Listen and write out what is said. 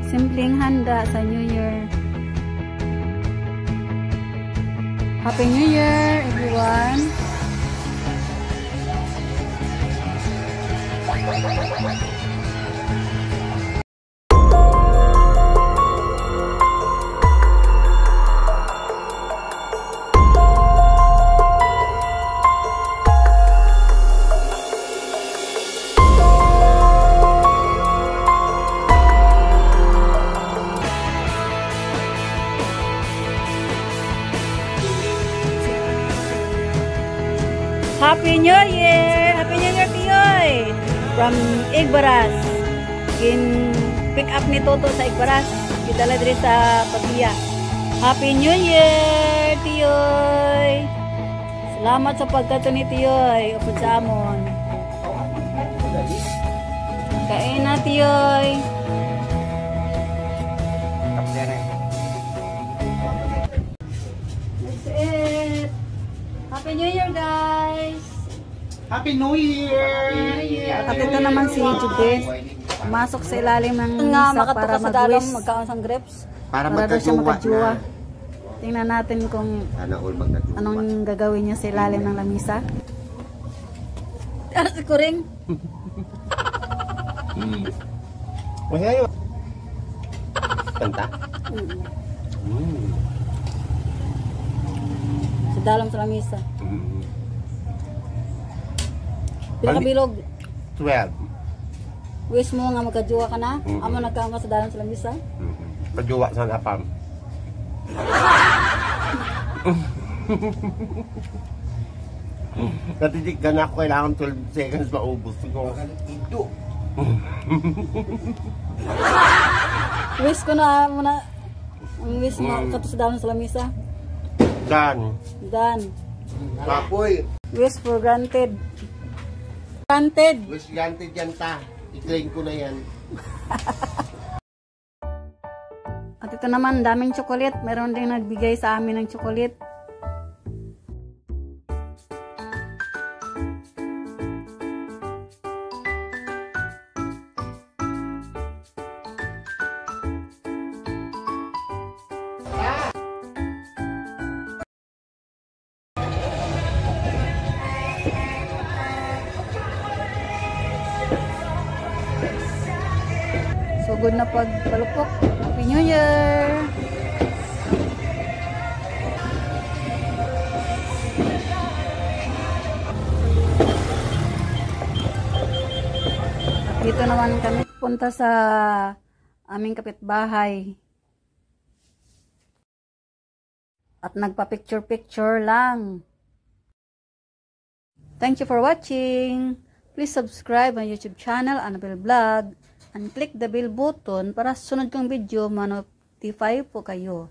Simpleng handa sa New Year. Happy New Year, everyone! Happy New Year! Happy New Year, Tiyoy! From Igbaras. Pick up ni Toto sa Igbaras. Kita diri sa Pagbiya. Happy New Year, Tiyoy! Salamat sa pagkato ni Tiyoy. Upod sa amon. Kain na, Tiyoy. That's it. Happy New Year, guys! Happy New Year! At ito naman si Judith. Pumasok sa ilalim ng misa para mag-wish. Magkaon ng grapes. Para daw siya magkajuwa. Tingnan natin kung anong gagawin niya sa ilalim ng lamisa. Ano si Kuring? Masaya yun. Kanta? Sa dalam sa lamisa. Pila ka bilog? 12. Wish mo nga magkajuwa ka na? Amo nagkaon ka sa dalam sa lamisa? Kajuwa sa napam. Natitig ka na ako, kailangan 12 seconds maubos ko. Ito. Wish ko na muna. Ang wish mo kato sa dalam sa lamisa? Done. Done. Kapoy. Wish for granted. Granted. Wish granted yan ta. I-claim ko na yan. At ito naman, daming chocolate. Meron din nagbigay sa amin ng chocolate. So good na pagpalupok. Happy New Year! At dito naman kami punta sa aming kapitbahay. At nagpa-picture-picture lang. Thank you for watching. Please subscribe my YouTube channel, Annabelle Vlog. And click the bell button para sunod kong video ma-notify po kayo.